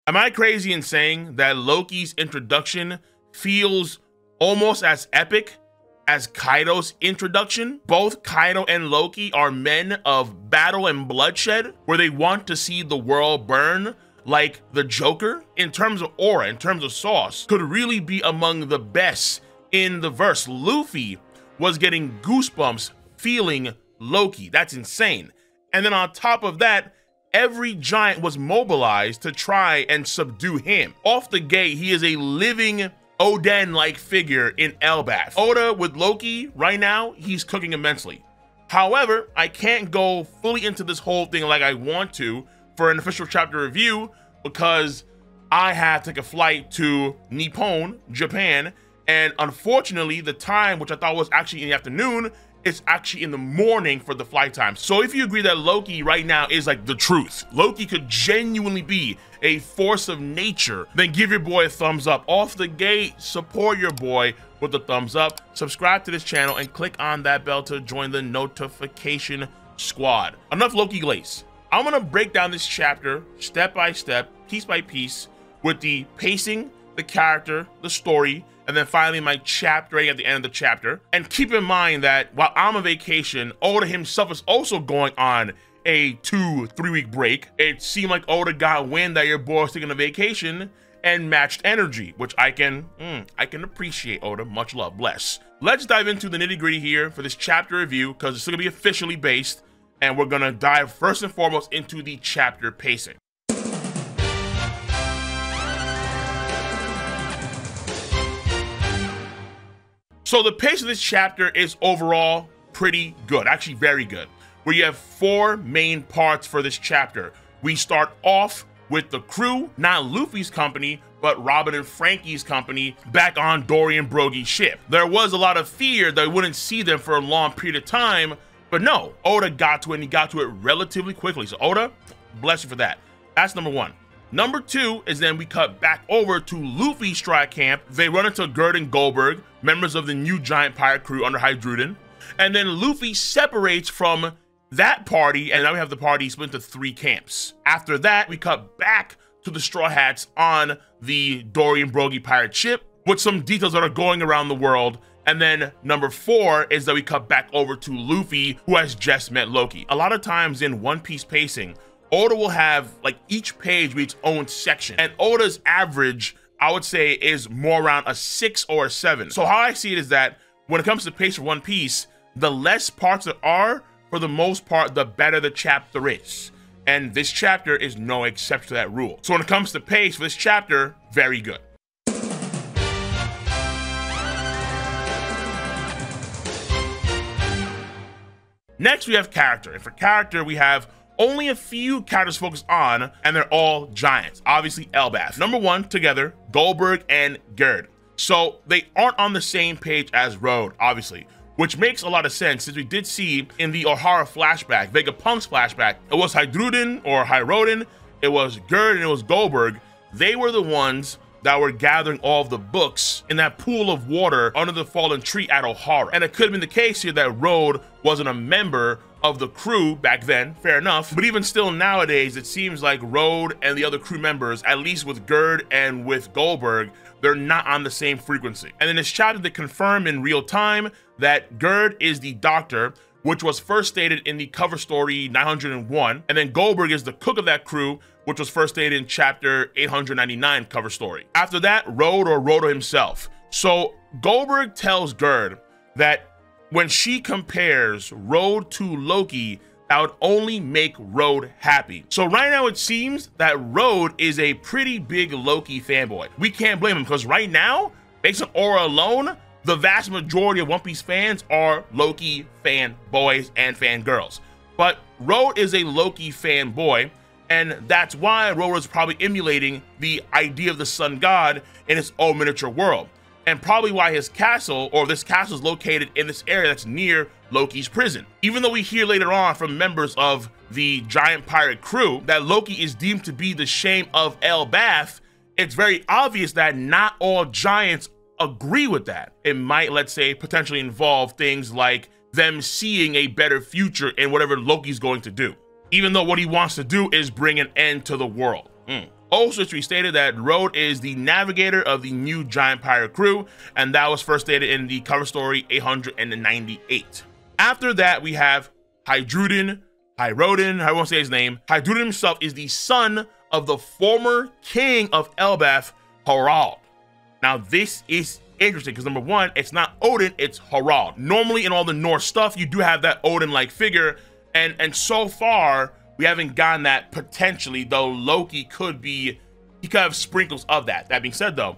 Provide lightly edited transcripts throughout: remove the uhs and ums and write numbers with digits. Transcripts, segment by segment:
Am I crazy in saying that Loki's introduction feels almost as epic as Kaido's introduction? Both Kaido and Loki are men of battle and bloodshed, where they want to see the world burn like the Joker. In terms of aura, in terms of sauce, could really be among the best in the verse. Luffy was getting goosebumps feeling Loki. That's insane. And then on top of that, every giant was mobilized to try and subdue him. Off the gate, he is a living Oden-like figure in ELBAF. Oda with Loki right now, he's cooking immensely. However, I can't go fully into this whole thing like I want to for an official chapter review because I have to take a flight to Nippon, Japan, and unfortunately the time, which I thought was actually in the afternoon, it's actually in the morning for the flight time. So if you agree that Loki right now is like the truth, Loki could genuinely be a force of nature, then give your boy a thumbs up. Off the gate, support your boy with the thumbs up, subscribe to this channel, and click on that bell to join the notification squad. Enough Loki glaze. I'm gonna break down this chapter step by step, piece by piece, with the pacing, the character, the story, and then finally my chapter rating at the end of the chapter. And keep in mind that while I'm on vacation, Oda himself is also going on a 2-3 week break. It seemed like Oda got wind that your boy was taking a vacation and matched energy, which I can appreciate, Oda. Much love, bless. Let's dive into the nitty gritty here for this chapter review because it's gonna be officially based, and we're gonna dive first and foremost into the chapter pacing. So the pace of this chapter is overall pretty good, actually very good, where you have 4 main parts for this chapter. We start off with the crew, not Luffy's company, but Robin and Frankie's company, back on Dorian Brogy's ship. There was a lot of fear that we wouldn't see them for a long period of time, but no, Oda got to it, and he got to it relatively quickly. So Oda, bless you for that. That's number 1. Number 2 is then we cut back over to Luffy's strike camp. They run into Gerd and Goldberg, members of the new giant pirate crew under Hydruden. And then Luffy separates from that party, and now we have the party split into 3 camps. After that, we cut back to the Straw Hats on the Dorian Brogy pirate ship with some details that are going around the world. And then number 4 is that we cut back over to Luffy, who has just met Loki. A lot of times in One Piece pacing, Oda will have like each page be its own section, and Oda's average, I would say, is more around a 6 or a 7. So how I see it is that when it comes to pace for One Piece, the less parts there are, for the most part, the better the chapter is. And this chapter is no exception to that rule. So when it comes to pace for this chapter, very good. Next, we have character. And for character, we have only a few characters focused on, and they're all giants. Obviously, ELBAF. Number 1, together, Goldberg and Gerd. So they aren't on the same page as Road, obviously, which makes a lot of sense since we did see in the Ohara flashback, Vegapunk's flashback, it was Hydruden or Hyroden, it was Gerd, and it was Goldberg. They were the ones that were gathering all of the books in that pool of water under the fallen tree at Ohara. And it could have been the case here that Road wasn't a member of the crew back then, fair enough. But even still nowadays, it seems like Road and the other crew members, at least with Gerd and with Goldberg, they're not on the same frequency. And in this chapter, they confirm in real time that Gerd is the doctor, which was first stated in the cover story 901. And then Goldberg is the cook of that crew, which was first stated in chapter 899 cover story. After that, Road or Rodo himself. So Goldberg tells Gerd that when she compares Road to Loki, that would only make Road happy. So right now it seems that Road is a pretty big Loki fanboy. We can't blame him because right now, based on aura alone, the vast majority of One Piece fans are Loki fanboys and fangirls. But Road is a Loki fanboy, and that's why Road is probably emulating the idea of the sun god in his own miniature world. And probably why his castle, or this castle, is located in this area that's near Loki's prison. Even though we hear later on from members of the giant pirate crew that Loki is deemed to be the shame of ELBAF, it's very obvious that not all giants agree with that. It might, let's say, potentially involve things like them seeing a better future in whatever Loki's going to do, even though what he wants to do is bring an end to the world. Also, it's restated that Road is the navigator of the new giant pirate crew, and that was first stated in the cover story 898. After that, we have Hydruden, I won't say his name. Hydruden himself is the son of the former king of ELBAF, Harald. Now, this is interesting because number one, it's not Odin, it's Harald. Normally in all the Norse stuff, you do have that Odin-like figure, and so far, we haven't gotten that potentially, though Loki could be, he could have sprinkles of that. That being said though,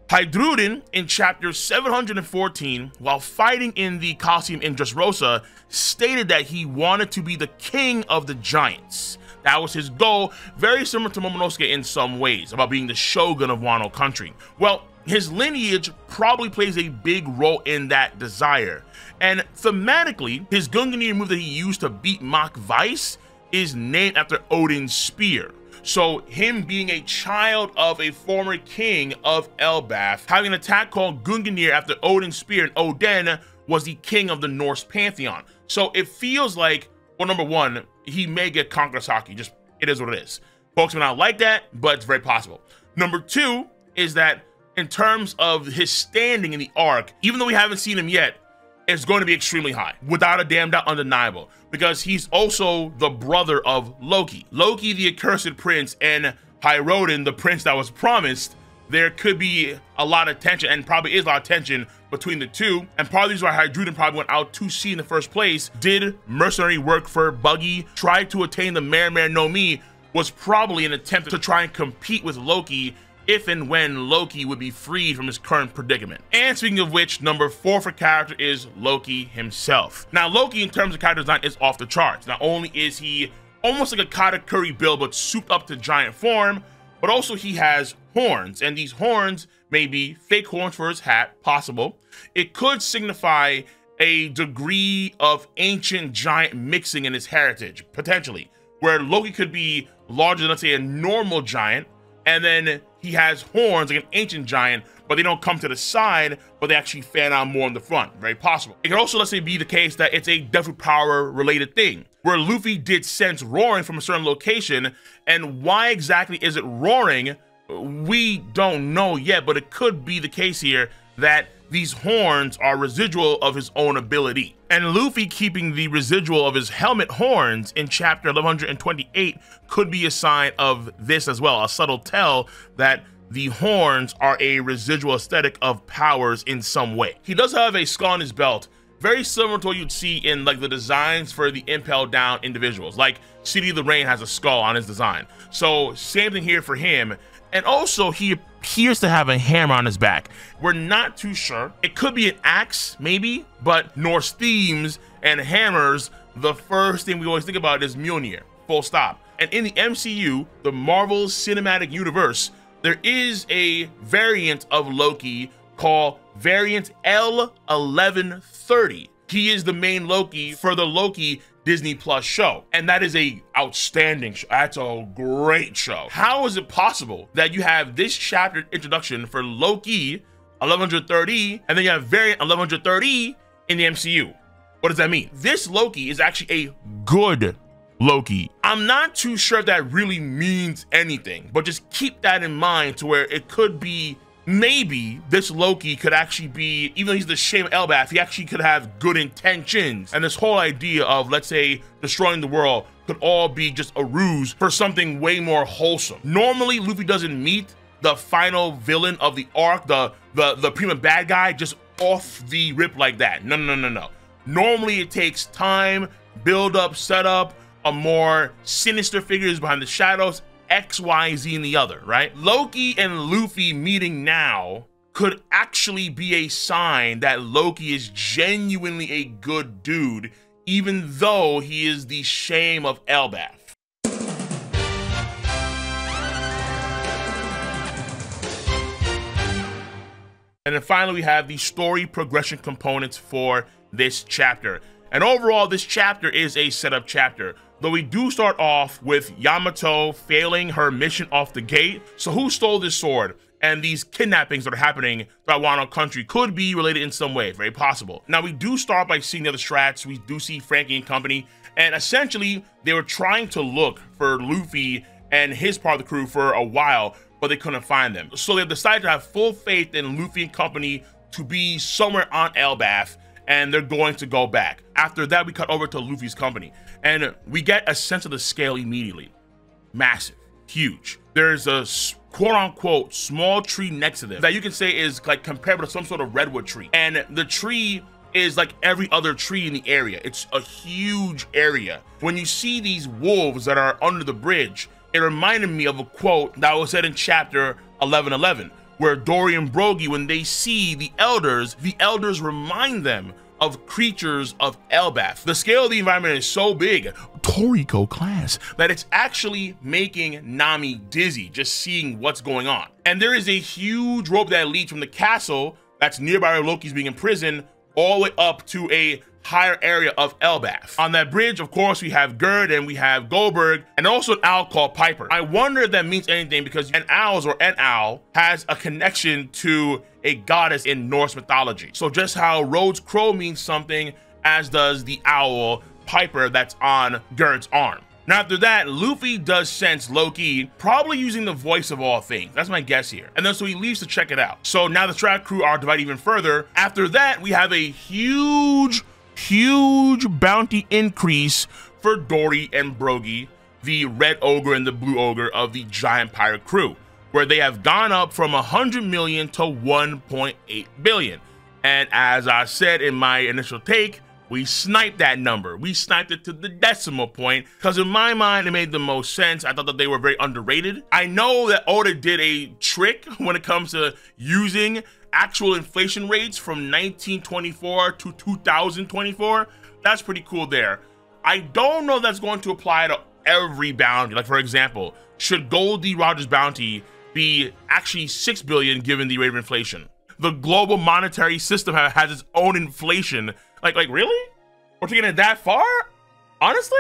Hydruden in chapter 714, while fighting in the Colosseum in Dressrosa, stated that he wanted to be the king of the giants. That was his goal, very similar to Momonosuke in some ways, about being the shogun of Wano country. Well, his lineage probably plays a big role in that desire. And thematically, his Gungnir move that he used to beat Mach Weiss is named after Odin's spear. So him being a child of a former king of ELBAF, having an attack called Gungnir after Odin's spear, and Odin was the king of the Norse pantheon. So it feels like, well, number one, he may get Kankasaki, just it is what it is. Folks may not like that, but it's very possible. Number two is that in terms of his standing in the arc, even though we haven't seen him yet, it's going to be extremely high, without a damn doubt, undeniable, because he's also the brother of Loki. Loki, the accursed prince, and Hydruden, the prince that was promised. There could be a lot of tension, and probably is a lot of tension between the two, and part of the reason why Hydruden probably went out to sea in the first place, did mercenary work for Buggy, tried to attain the Mare no Mi, was probably an attempt to try and compete with Loki if and when Loki would be freed from his current predicament. And speaking of which, number 4 for character is Loki himself. Now, Loki, in terms of character design, is off the charts. Not only is he almost like a Katakuri build, but souped up to giant form, but also he has horns, and these horns may be fake horns for his hat, possible. It could signify a degree of ancient giant mixing in his heritage, potentially, where Loki could be larger than, let's say, a normal giant, and then he has horns like an ancient giant, but they don't come to the side, but they actually fan out more in the front. Very possible. It could also, let's say, be the case that it's a Death with Power related thing, where Luffy did sense roaring from a certain location, and why exactly is it roaring? We don't know yet, but it could be the case here that these horns are residual of his own ability. And Luffy keeping the residual of his helmet horns in chapter 1128 could be a sign of this as well, a subtle tell that the horns are a residual aesthetic of powers in some way. He does have a skull on his belt, very similar to what you'd see in like the designs for the Impel Down individuals. Like City of the Rain has a skull on his design. So same thing here for him. And also he appears to have a hammer on his back. We're not too sure. It could be an axe, maybe, but Norse themes and hammers, the first thing we always think about is Mjolnir, full stop. And in the MCU, the Marvel Cinematic Universe, there is a variant of Loki called Variant L1130. He is the main Loki for the Loki Disney Plus show, and that is a outstanding show. That's a great show. How is it possible that you have this chapter introduction for Loki 1130 and then you have Variant 1130 in the MCU? What does that mean? This Loki is actually a good Loki. I'm not too sure if that really means anything, but just keep that in mind to where it could be, maybe this Loki could actually be, even though he's the shame of ELBAF, he actually could have good intentions. And this whole idea of, let's say, destroying the world could all be just a ruse for something way more wholesome. Normally, Luffy doesn't meet the final villain of the arc, the prima bad guy, just off the rip like that. No. Normally, it takes time, build up, set up, a more sinister figures behind the shadows, X, Y, Z, and the other, right? Loki and Luffy meeting now could actually be a sign that Loki is genuinely a good dude, even though he is the shame of ELBAF. And then finally, we have the story progression components for this chapter. And overall, this chapter is a setup chapter, though we do start off with Yamato failing her mission off the gate. So who stole this sword? And these kidnappings that are happening throughout Wano country could be related in some way, very possible. Now, we do start by seeing the other strats. We do see Frankie and company, and essentially they were trying to look for Luffy and his part of the crew for a while, but they couldn't find them. So they decided to have full faith in Luffy and company to be somewhere on ELBAF, and they're going to go back. After that, we cut over to Luffy's company, and we get a sense of the scale immediately. Massive, huge. There's a quote-unquote small tree next to them that you can say is like comparable to some sort of redwood tree, and the tree is like every other tree in the area. It's a huge area. When you see these wolves that are under the bridge, it reminded me of a quote that was said in chapter 1111, where Dory and Brogy, when they see the elders remind them of creatures of ELBAF. The scale of the environment is so big, Toriko class, that it's actually making Nami dizzy just seeing what's going on. And there is a huge rope that leads from the castle that's nearby where Loki's being imprisoned all the way up to a higher area of ELBAF. On that bridge, of course, we have Gerd and we have Goldberg and also an owl called Piper. I wonder if that means anything, because an owl has a connection to a goddess in Norse mythology. So just how Rhodes Crow means something, as does the owl Piper that's on Gerd's arm. Now after that, Luffy does sense Loki, probably using the voice of all things. That's my guess here. And then so he leaves to check it out. So now the track crew are divided even further. After that, we have a huge bounty increase for Dory and Brogy, the red ogre and the blue ogre of the giant pirate crew, where they have gone up from 100 million to 1.8 billion. And as I said in my initial take, we sniped that number. We sniped it to the decimal point, because in my mind, it made the most sense. I thought that they were very underrated. I know that Oda did a trick when it comes to using actual inflation rates from 1924 to 2024. That's pretty cool there. I don't know if that's going to apply to every bounty. Like, for example, should Goldie Rogers bounty be actually 6 billion given the rate of inflation? The global monetary system has its own inflation. Like really? We're taking it that far? Honestly?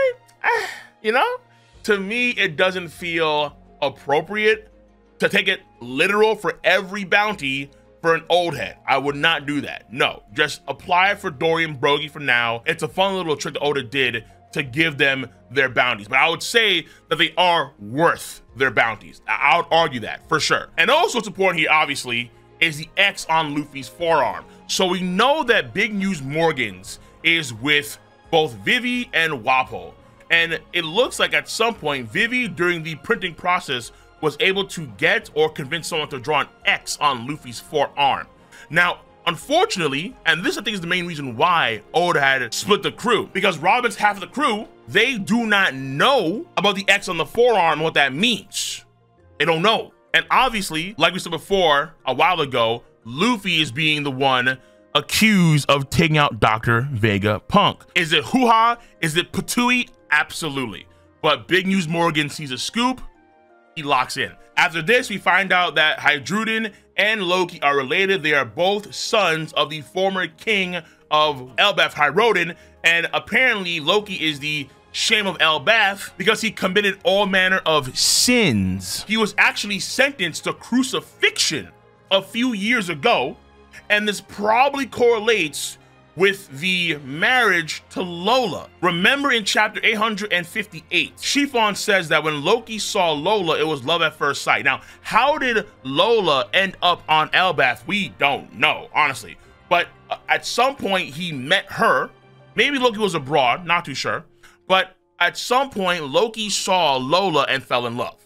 You know? To me, it doesn't feel appropriate to take it literal for every bounty for an old head. I would not do that. No, just apply it for Dory and Brogy for now. It's a fun little trick that Oda did to give them their bounties, but I would say that they are worth their bounties. I would argue that for sure. And also what's important here, obviously, is the X on Luffy's forearm. So we know that Big News Morgans is with both Vivi and Wapol. And it looks like at some point, Vivi, during the printing process, was able to get or convince someone to draw an X on Luffy's forearm. Now, unfortunately, and this I think is the main reason why Oda had split the crew, because Robin's half of the crew, they do not know about the X on the forearm and what that means. They don't know. And obviously, like we said before a while ago, Luffy is being the one accused of taking out Dr. Vegapunk. Is it hoo-ha? Is it patooey? Absolutely. But Big News Morgan sees a scoop, he locks in. After this, we find out that Hydruden and Loki are related. They are both sons of the former king of ELBAF, Hydruden, and apparently Loki is the shame of ELBAF because he committed all manner of sins. He was actually sentenced to crucifixion a few years ago, and this probably correlates with the marriage to Lola. Remember in chapter 858, Chiffon says that when Loki saw Lola, it was love at first sight. Now, how did Lola end up on ELBAF? We don't know, honestly. But at some point, he met her. Maybe Loki was abroad, not too sure. But at some point, Loki saw Lola and fell in love.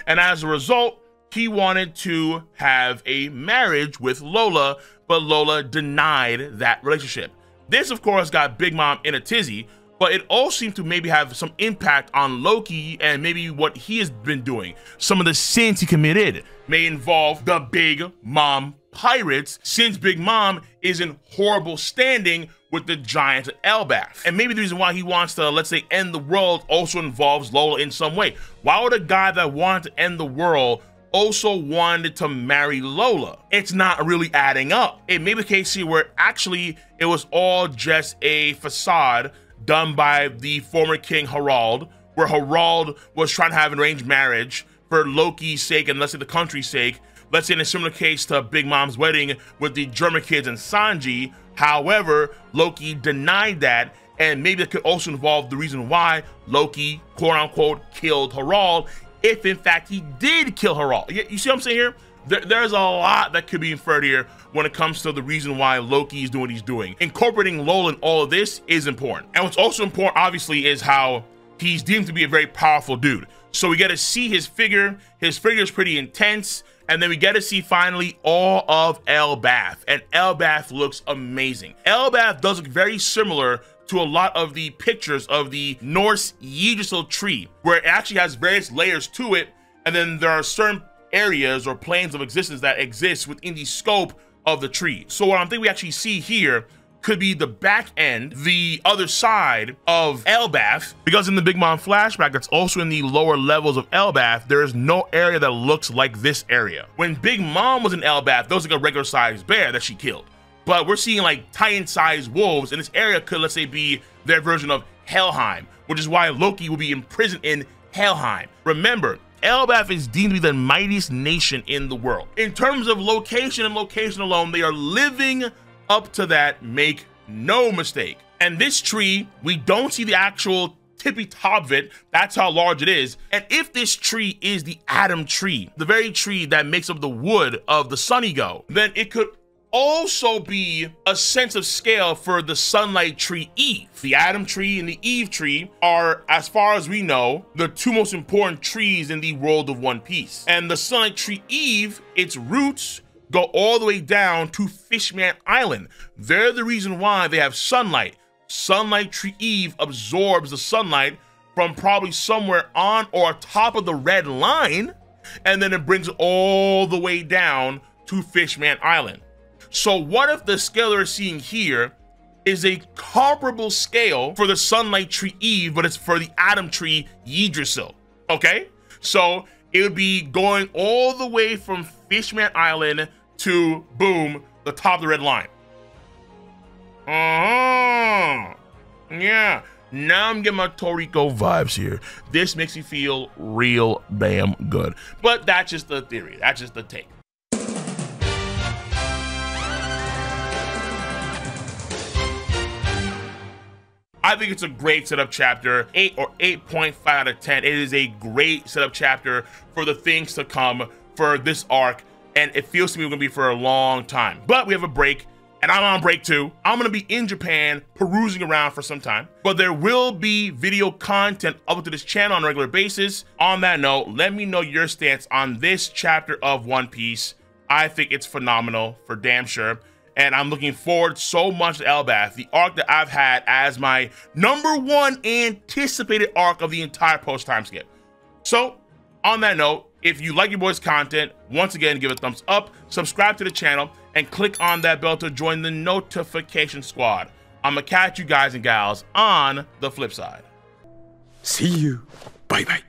And as a result, he wanted to have a marriage with Lola, but Lola denied that relationship. This, of course, got Big Mom in a tizzy, but it all seemed to maybe have some impact on Loki and maybe what he has been doing. Some of the sins he committed may involve the Big Mom pirates, since Big Mom is in horrible standing with the giants of ELBAF. And maybe the reason why he wants to, let's say, end the world also involves Lola in some way. Why would a guy that wanted to end the world also wanted to marry Lola? It's not really adding up. It may be the case here where actually it was all just a facade done by the former king Harald, where Harald was trying to have an arranged marriage for Loki's sake and let's say the country's sake. Let's say in a similar case to Big Mom's wedding with the German kids and Sanji. However, Loki denied that, and maybe it could also involve the reason why Loki, quote unquote, killed Harald if in fact he did kill her all. You see what I'm saying here? There's a lot that could be inferred here when it comes to the reason why Loki is doing what he's doing. Incorporating Lol in all of this is important. And what's also important, obviously, is how he's deemed to be a very powerful dude. So we get to see his figure. His figure is pretty intense. And then we get to see finally all of ELBAF. And ELBAF looks amazing. ELBAF does look very similar to a lot of the pictures of the Norse Yggdrasil tree, where it actually has various layers to it. And then there are certain areas or planes of existence that exist within the scope of the tree. So what I think we actually see here could be the back end, the other side of ELBAF, because in the Big Mom flashback that's also in the lower levels of ELBAF, there is no area that looks like this area. When Big Mom was in ELBAF, there was like a regular sized bear that she killed. But we're seeing like Titan sized wolves, and this area could, let's say, be their version of Helheim, which is why Loki will be imprisoned in Helheim. Remember, ELBAF is deemed to be the mightiest nation in the world. In terms of location and location alone, they are living up to that, make no mistake. And this tree, we don't see the actual tippy top of it. That's how large it is. And if this tree is the Adam tree, the very tree that makes up the wood of the Sun Ego, then it could also be a sense of scale for the Sunlight Tree Eve. The Adam tree and the Eve tree are, as far as we know, the two most important trees in the world of One Piece. And the Sunlight Tree Eve, its roots go all the way down to Fishman Island. They're the reason why they have sunlight. Sunlight Tree Eve absorbs the sunlight from probably somewhere on or top of the red line, and then it brings it all the way down to Fishman Island. So what if the scale we're seeing here is a comparable scale for the Sunlight Tree Eve, but it's for the Adam Tree Yggdrasil, okay? So it would be going all the way from Fishman Island to, boom, the top of the red line. Yeah, now I'm getting my Toriko vibes here. This makes me feel real damn good. But that's just the theory. That's just the take. I think it's a great setup chapter, 8 or 8.5 out of 10. It is a great setup chapter for the things to come for this arc, and it feels to me we're gonna be for a long time. But we have a break, and I'm on break too. I'm gonna be in Japan, perusing around for some time, but there will be video content up to this channel on a regular basis. On that note, let me know your stance on this chapter of One Piece. I think it's phenomenal, for damn sure. And I'm looking forward so much to ELBAF, the arc that I've had as my #1 anticipated arc of the entire post-time skip. So, on that note, if you like your boy's content, once again, give it a thumbs up, subscribe to the channel, and click on that bell to join the notification squad. I'm gonna catch you guys and gals on the flip side. See you. Bye-bye.